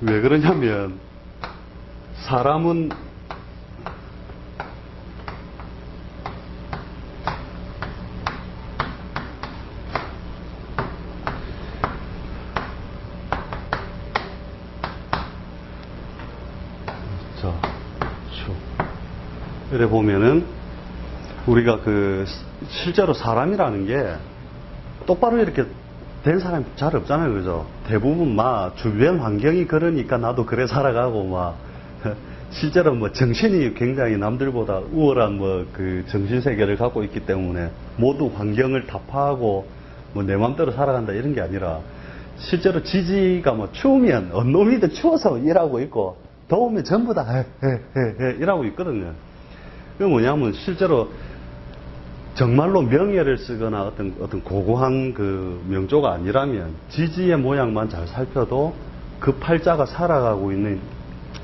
왜 그러냐면 사람은 이래 보면은 우리가 실제로 사람이라는 게 똑바로 이렇게 된 사람이 잘 없잖아요, 그죠? 대부분 주변 환경이 그러니까 나도 그래 살아가고 실제로 정신이 굉장히 남들보다 우월한 정신 세계를 갖고 있기 때문에 모두 환경을 타파하고 내 마음대로 살아간다 이런 게 아니라 실제로 지지가 추우면 언놈이든 추워서 일하고 있고 더우면 전부 다 일하고 있거든요. 그게 뭐냐면 실제로 정말로 명예를 쓰거나 어떤 고고한 명조가 아니라면 지지의 모양만 잘 살펴도 그 팔자가 살아가고 있는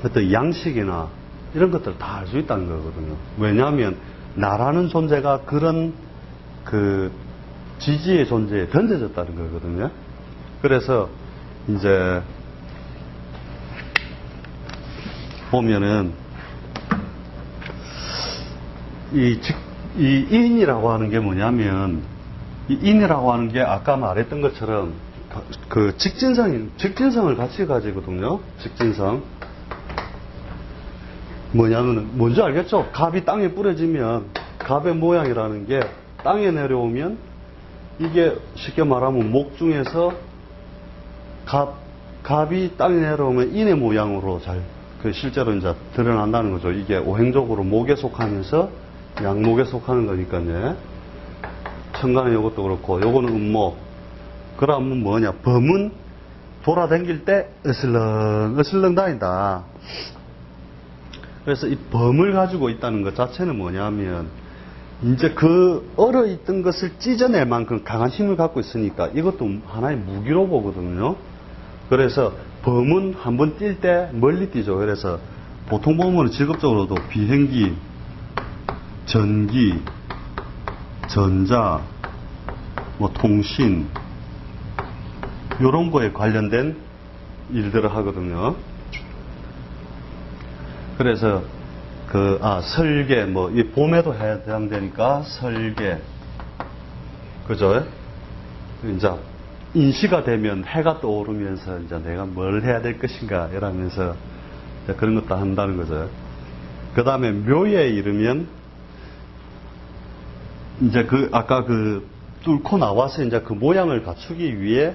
어떤 양식이나 이런 것들을 다 알 수 있다는 거거든요. 왜냐하면 나라는 존재가 그런 지지의 존재에 던져졌다는 거거든요. 그래서 이제 보면은 이 인이라고 하는 게 뭐냐면, 이 인이라고 하는 게 아까 말했던 것처럼 직진성을 같이 가지거든요. 직진성. 뭐냐면, 뭔지 알겠죠? 갑이 땅에 뿌려지면, 갑의 모양이라는 게 땅에 내려오면, 이게 쉽게 말하면 목 중에서 갑이 땅에 내려오면 인의 모양으로 실제로 이제 드러난다는 거죠. 이게 오행적으로 목에 속하면서 양목에 속하는 거니까요. 천간에 이것도 그렇고, 요거는 음목. 그러면 뭐냐? 범은 돌아다닐 때 어슬렁 다닌다. 그래서 이 범을 가지고 있다는 것 자체는 뭐냐면, 이제 얼어있던 것을 찢어낼 만큼 강한 힘을 갖고 있으니까 이것도 하나의 무기로 보거든요. 그래서 범은 한번 뛸 때 멀리 뛰죠. 그래서 보통 보면 직업적으로도 비행기, 전기, 전자, 통신, 요런 거에 관련된 일들을 하거든요. 그래서 설계, 이 봄에도 해당되니까 설계. 그죠? 이제 인시가 되면 해가 떠오르면서 이제 내가 뭘 해야 될 것인가 이러면서 그런 것도 한다는 거죠. 그 다음에 묘에 이르면 이제 아까 뚫고 나와서 이제 그 모양을 갖추기 위해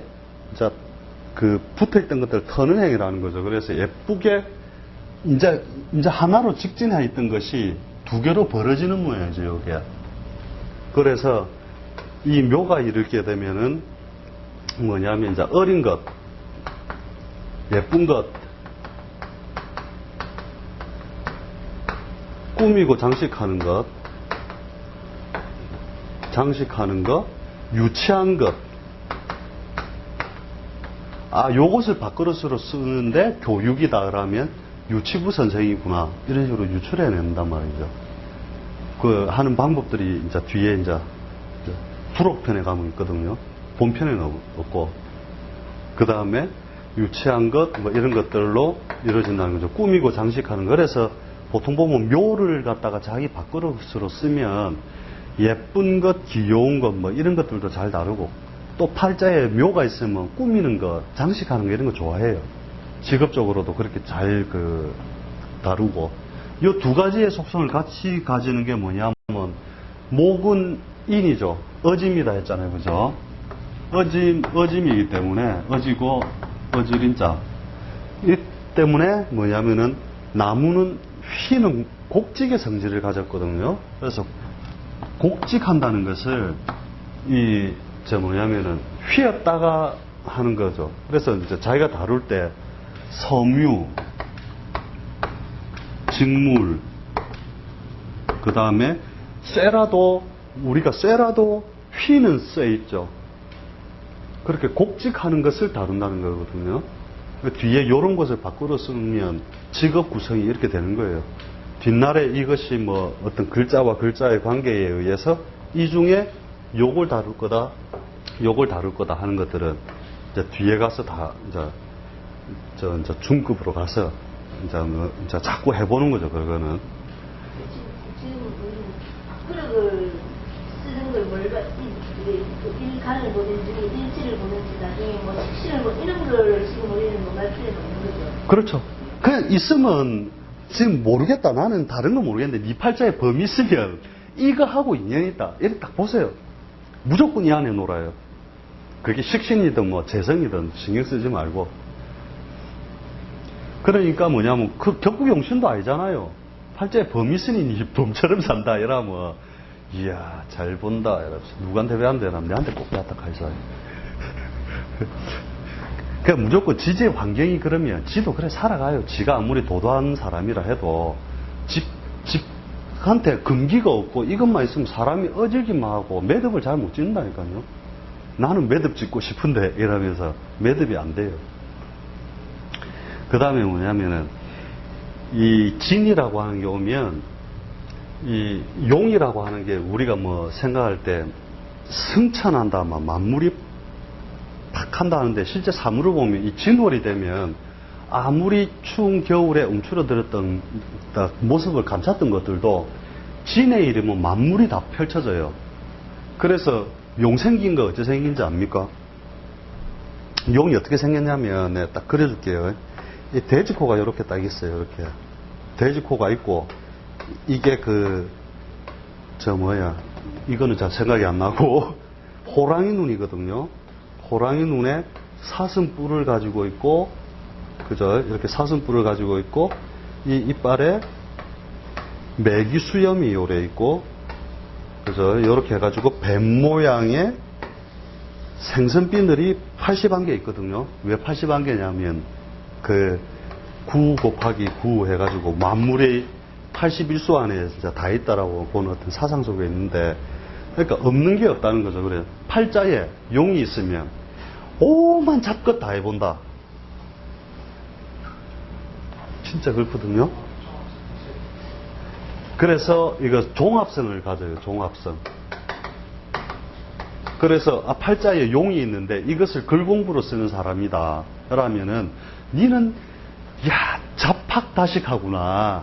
이제 붙어있던 것들을 터는 행위라는 거죠. 그래서 예쁘게 이제 하나로 직진해 있던 것이 두 개로 벌어지는 모양이죠, 이게. 그래서 이 묘가 이르게 되면은 뭐냐면 이제 어린 것, 예쁜 것, 꾸미고 장식하는 것, 유치한 것. 요것을 밥그릇으로 쓰는데 교육이다 그러면 유치부 선생이구나. 이런 식으로 유출해낸단 말이죠. 하는 방법들이 이제 뒤에 이제 부록편에 가면 있거든요. 본편에는 없고. 그 다음에 유치한 것, 이런 것들로 이루어진다는 거죠. 꾸미고 장식하는 거. 그래서 보통 보면 묘를 갖다가 자기 밥그릇으로 쓰면 예쁜 것, 귀여운 것, 이런 것들도 잘 다루고, 또 팔자에 묘가 있으면 꾸미는 거, 장식하는 거 이런 거 좋아해요. 직업적으로도 그렇게 잘 다루고. 이 두 가지의 속성을 같이 가지는 게 뭐냐면, 목은 인이죠. 어짐이다 했잖아요. 그죠? 어짐이기 때문에, 어지고, 어지린자. 이 때문에 뭐냐면은, 나무는 휘는 곡직의 성질을 가졌거든요. 그래서 곡직한다는 것을 휘었다가 하는 거죠. 그래서 이제 자기가 다룰 때 섬유, 직물, 그 다음에 우리가 쇠라도 휘는 쇠 있죠. 그렇게 곡직하는 것을 다룬다는 거거든요. 뒤에 이런 것을 바꾸어 쓰면 직업 구성이 이렇게 되는 거예요. 뒷날에 이것이 어떤 글자와 글자의 관계에 의해서 이 중에 요걸 다룰 거다 하는 것들은 이제 뒤에 가서 다 이제 이제 중급으로 가서 이제 자꾸 해보는 거죠. 그거는. 지금 학교를 쓰는 걸 일간을 보든지 일지를 보든지 나중에 뭐 식신을 뭐 이런 걸 지금 우리는 논할 필요는 없는 거죠. 그렇죠. 그냥 있으면 지금 모르겠다. 나는 다른 건 모르겠는데 네 팔자에 범이 있으면 이거 하고 인연이 있다. 이렇게 딱 보세요. 무조건 이 안에 놀아요. 그게 식신이든 뭐 재성이든 신경 쓰지 말고. 그러니까 뭐냐면 그 격국용신도 아니잖아요. 팔자에 범이 있으니 네 범처럼 산다 이러면 이야 잘 본다 이러면서 누구한테 왜 안 되나 내한테 꼭 배웠다 가이사. 그러니까 무조건 지지의 환경이 그러면 지도 그래 살아가요. 지가 아무리 도도한 사람이라 해도 집한테 금기가 없고 이것만 있으면 사람이 어질기만 하고 매듭을 잘 못 짓는다니까요. 나는 매듭 짓고 싶은데 이러면서 매듭이 안 돼요. 그 다음에 뭐냐면은 이 진이라고 하는 게 오면 이 용이라고 하는 게 우리가 뭐 생각할 때 승천한다 막 만물이 탁 한다 하는데 실제 사물을 보면 이 진월이 되면 아무리 추운 겨울에 움츠러들었던 모습을 감췄던 것들도 진의 이름은 만물이 다 펼쳐져요. 그래서 용 생긴 거 어째 생긴지 압니까? 용이 어떻게 생겼냐면 내가 딱 그려줄게요. 이 돼지코가 이렇게 딱 있어요. 이렇게 돼지코가 있고 이게 이거는 잘 생각이 안 나고 호랑이 눈이거든요. 호랑이 눈에 사슴뿔을 가지고 있고, 그죠? 이렇게 사슴뿔을 가지고 있고, 이 이빨에 메기 수염이 요래 있고, 그죠? 이렇게 해가지고 뱀 모양의 생선비늘이 80한 개 있거든요. 왜 80한 개냐면, 9 곱하기 9 해가지고 만물의 81수 안에 진짜 다 있다라고 보는 어떤 사상 속에 있는데, 그러니까 없는 게 없다는 거죠. 그래 팔자에 용이 있으면 오만 잡것 다 해본다. 진짜 그렇거든요. 그래서 이거 종합성을 가져요. 종합성. 그래서 팔자에 용이 있는데 이것을 글공부로 쓰는 사람이다. 그러면은 니는 야 잡학다식하구나.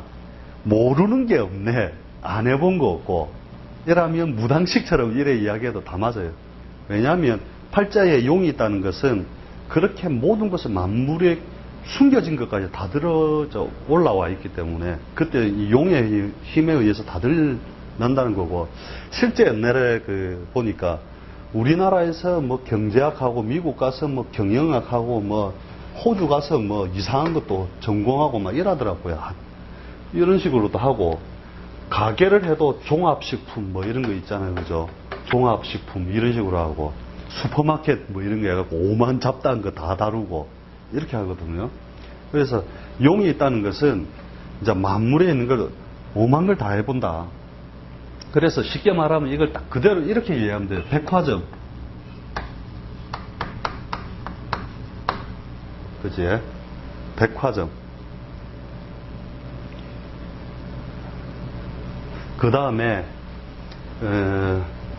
모르는 게 없네. 안 해본 거 없고. 이라면 무당식처럼 이래 이야기해도 다 맞아요. 왜냐하면 팔자에 용이 있다는 것은 그렇게 모든 것을 만물에 숨겨진 것까지 다 들어져 올라와 있기 때문에 그때 이 용의 힘에 의해서 다 드러난다는 거고, 실제 옛날에 보니까 우리나라에서 뭐 경제학하고 미국 가서 뭐 경영학하고 뭐 호주 가서 뭐 이상한 것도 전공하고 막 이러더라고요. 이런 식으로도 하고, 가게를 해도 종합식품 뭐 이런 거 있잖아요. 그죠? 종합식품 이런 식으로 하고, 슈퍼마켓 뭐 이런 거 해갖고 오만 잡다한 거 다 다루고 이렇게 하거든요. 그래서 용이 있다는 것은 이제 만물에 있는 걸 오만 걸 다 해본다. 그래서 쉽게 말하면 이걸 딱 그대로 이렇게 이해하면 돼요. 백화점. 그지? 백화점. 그 다음에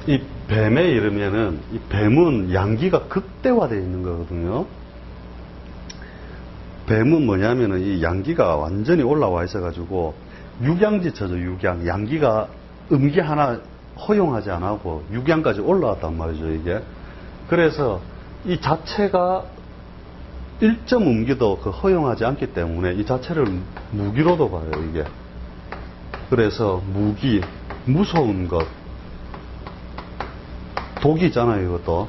이 뱀에 이르면은 이 뱀은 양기가 극대화되어 있는 거거든요. 뱀은 뭐냐면은 이 양기가 완전히 올라와 있어가지고 육양지처죠. 육양. 양기가 음기 하나 허용하지 않고 육양까지 올라왔단 말이죠. 이게. 그래서 이 자체가 1.음기도 허용하지 않기 때문에 이 자체를 무기로도 봐요. 이게. 그래서 무기, 무서운 것, 독이 있잖아요. 이것도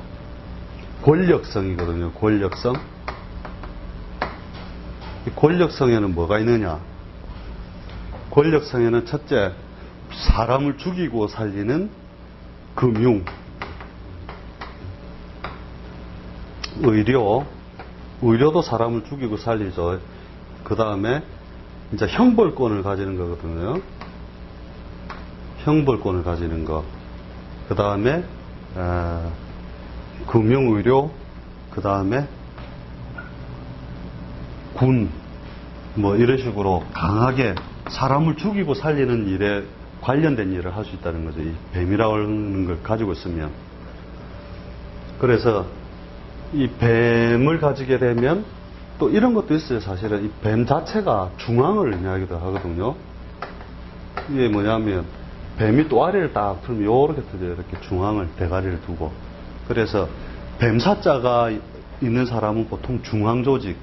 권력성이거든요. 권력성. 이 권력성에는 뭐가 있느냐? 권력성에는 첫째, 사람을 죽이고 살리는 금융, 의료도 사람을 죽이고 살리죠. 그 다음에 이제 형벌권을 가지는 거거든요. 형벌권을 가지는 거. 그 다음에 금융의료, 그 다음에 군, 뭐 이런 식으로 강하게 사람을 죽이고 살리는 일에 관련된 일을 할 수 있다는 거죠. 이 뱀이라고 하는 걸 가지고 있으면. 그래서 이 뱀을 가지게 되면 또 이런 것도 있어요. 사실은 이 뱀 자체가 중앙을 의미하기도 하거든요. 이게 뭐냐면 뱀이 또아리를 딱 풀면 요렇게 뜨죠. 이렇게 중앙을 대가리를 두고. 그래서 뱀사자가 있는 사람은 보통 중앙 조직,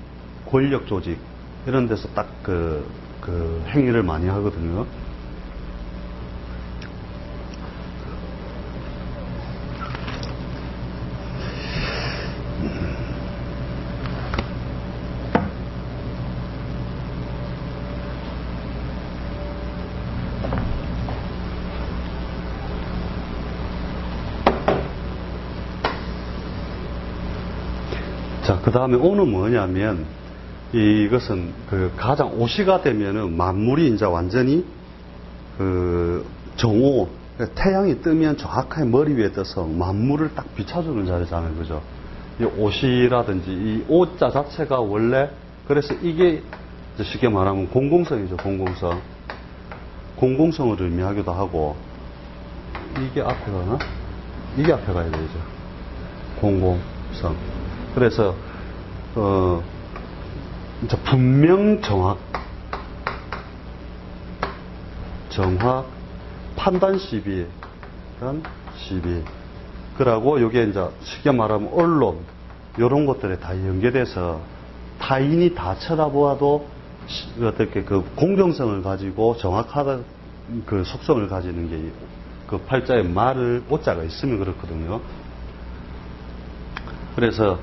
권력 조직 이런 데서 딱 그 행위를 많이 하거든요. 자, 그 다음에 오는 뭐냐면, 이것은 그 가장 오시가 되면은 만물이 이제 완전히 그 정오, 태양이 뜨면 정확하게 머리 위에 떠서 만물을 딱 비춰주는 자리잖아요. 그죠? 이 오시라든지 이 오자 자체가 원래, 그래서 이게 쉽게 말하면 공공성이죠. 공공성. 공공성을 의미하기도 하고, 이게 앞에 가나? 이게 앞에 가야 되죠. 공공성. 그래서 이제 분명 정확, 판단 시비, 그러고 여기에 이제 쉽게 말하면 언론 이런 것들에 다 연계돼서 타인이 다 쳐다보아도 어떻게 그 공정성을 가지고 정확하다 그 속성을 가지는 게 그 팔자에 말을 오자가 있으면 그렇거든요. 그래서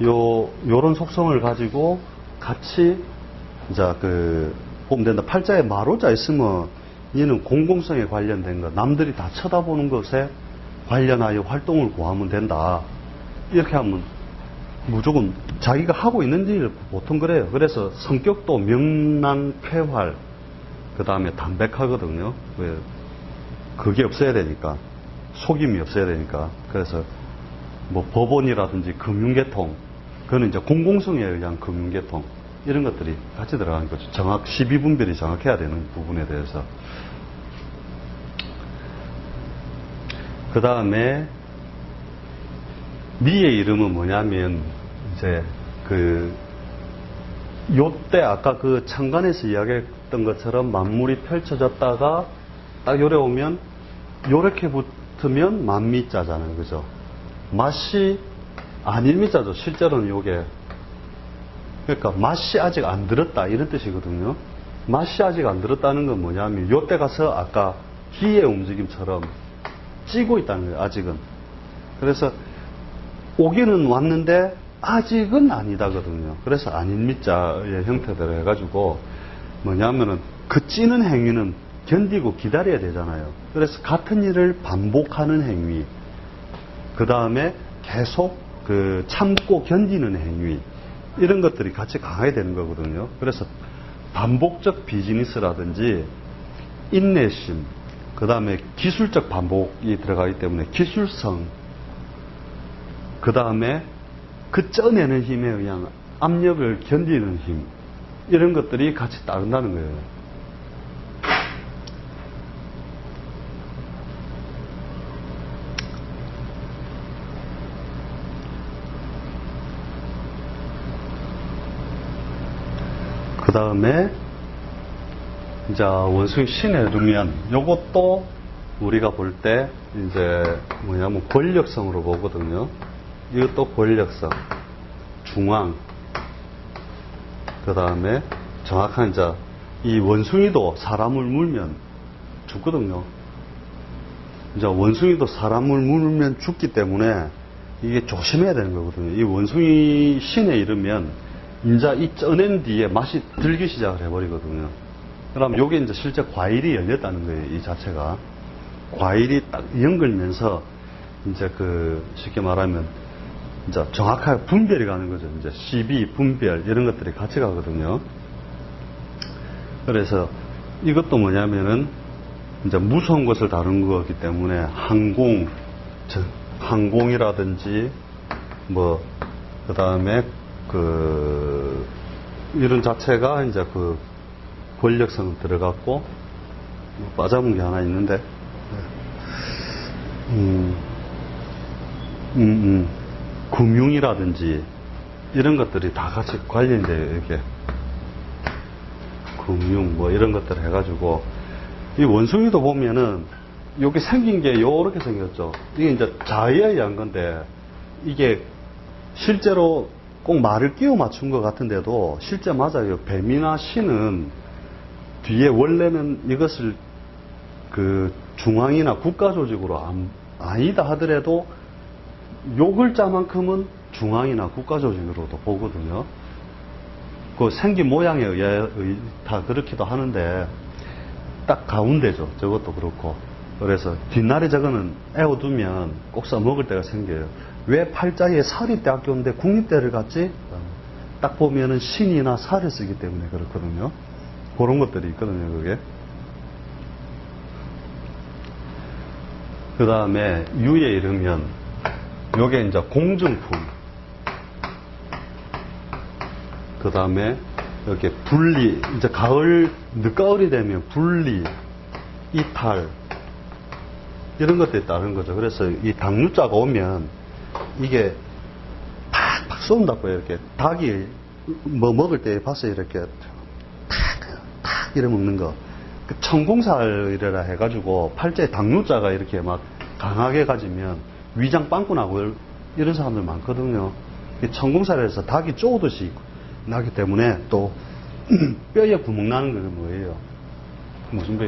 요런 속성을 가지고 같이, 이제 보면 된다. 팔자에 마로자 있으면, 얘는 공공성에 관련된 것, 남들이 다 쳐다보는 것에 관련하여 활동을 고하면 된다. 이렇게 하면 무조건 자기가 하고 있는 일을 보통 그래요. 그래서 성격도 명랑쾌활, 그 다음에 담백하거든요. 왜? 그게 없어야 되니까. 속임이 없어야 되니까. 그래서 뭐 법원이라든지 금융계통, 그거는 이제 공공성에 의한 금융계통, 이런 것들이 같이 들어가는 거죠. 시비분별이 정확해야 되는 부분에 대해서. 그 다음에 미의 이름은 뭐냐면, 이제 요때 아까 그 천간에서 이야기했던 것처럼 만물이 펼쳐졌다가 딱 요래 오면, 요렇게 붙으면 만미자잖아요. 그죠? 맛이 아닐미자죠. 실제로는 요게. 그러니까 맛이 아직 안 들었다 이런 뜻이거든요. 맛이 아직 안 들었다는 건 뭐냐면 요때 가서 아까 기의 움직임처럼 찌고 있다는 거예요. 아직은. 그래서 오기는 왔는데 아직은 아니다거든요. 그래서 아닐미자의 형태대로 해가지고 뭐냐면은 그 찌는 행위는 견디고 기다려야 되잖아요. 그래서 같은 일을 반복하는 행위, 그 다음에 계속 참고 견디는 행위, 이런 것들이 같이 강해야 되는 거거든요. 그래서 반복적 비즈니스라든지 인내심, 그 다음에 기술적 반복이 들어가기 때문에 기술성, 그 다음에 그 쪄내는 힘에 의한 압력을 견디는 힘, 이런 것들이 같이 따른다는 거예요. 그 다음에 이제 원숭이 신에 두면 요것도 우리가 볼 때 이제 뭐냐면 권력성으로 보거든요. 이것도 권력성, 중앙, 그 다음에 정확한 이제 이 원숭이도 사람을 물면 죽거든요. 이제 원숭이도 사람을 물면 죽기 때문에 이게 조심해야 되는 거거든요. 이 원숭이 신에 이르면 이제 이 쪄낸 뒤에 맛이 들기 시작을 해버리거든요. 그럼 요게 이제 실제 과일이 열렸다는 거예요. 이 자체가. 과일이 딱 연글면서 이제 쉽게 말하면 이제 정확하게 분별이 가는 거죠. 이제 시비, 분별, 이런 것들이 같이 가거든요. 그래서 이것도 뭐냐면은 이제 무서운 것을 다룬 거기 때문에 항공이라든지 그 다음에 이런 자체가 이제 권력성 들어갔고, 빠져본 게 하나 있는데, 금융이라든지 이런 것들이 다 같이 관련돼요. 이게 금융 뭐 이런 것들 해가지고 이 원숭이도 보면은 여기 생긴 게 요렇게 생겼죠. 이게 이제 자의에 의한 건데 이게 실제로 꼭 말을 끼워 맞춘 것 같은데도 실제 맞아요. 뱀이나 신은 뒤에 원래는 이것을 그 중앙이나 국가 조직으로 아니다 하더라도 요 글자만큼은 중앙이나 국가 조직으로도 보거든요. 그 생긴 모양에 의해 다 그렇기도 하는데 딱 가운데죠. 저것도 그렇고. 그래서 뒷날에 저거는 애워두면 꼭 써먹을 때가 생겨요. 왜 팔자에 살이 대학교인데 국립대를 갔지? 딱 보면은 신이나 살을 쓰기 때문에 그렇거든요. 그런 것들이 있거든요, 그게. 그 다음에 유에 이르면 요게 이제 공증품. 그 다음에 이렇게 분리, 이제 가을, 늦가을이 되면 분리, 이탈, 이런 것들이 따르는 거죠. 그래서 이 당류자가 오면 이게 팍팍 쏜다고요. 이렇게 닭이 뭐 먹을 때 봤어요. 이렇게 팍팍 이래 먹는 거. 그 천공살이라 해가지고 팔자에 당류자가 이렇게 막 강하게 가지면 위장 빵꾸 나고 이런 사람들 많거든요. 천공살에서 닭이 쪼듯이 나기 때문에 또 뼈에 구멍 나는 건 뭐예요? 무슨 뼈?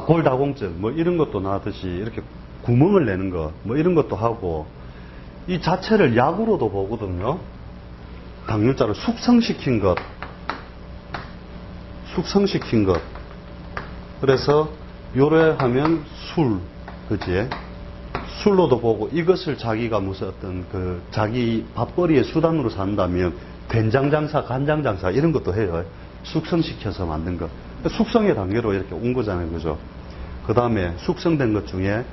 골다공증 뭐 이런 것도 나듯이 이렇게 구멍을 내는 거 뭐 이런 것도 하고 이 자체를 약으로도 보거든요. 당뇨자를 숙성시킨 것. 그래서 요래하면 술, 그지? 술로도 보고 이것을 자기가 무슨 어떤 그 자기 밥벌이의 수단으로 산다면 된장 장사, 간장 장사 이런 것도 해요. 숙성시켜서 만든 거. 숙성의 단계로 이렇게 온 거잖아요, 그죠? 그 다음에 숙성된 것 중에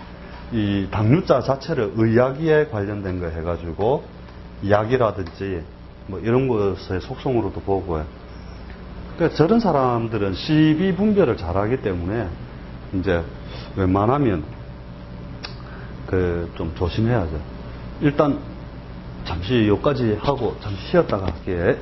이 당류자 자체를 의약에 관련된 거 해가지고 약이라든지 뭐 이런 것의 속성으로도 보고요. 그러니까 저런 사람들은 시비 분별을 잘하기 때문에 이제 웬만하면 좀 조심해야죠. 일단 잠시 여기까지 하고 잠시 쉬었다가 할게요.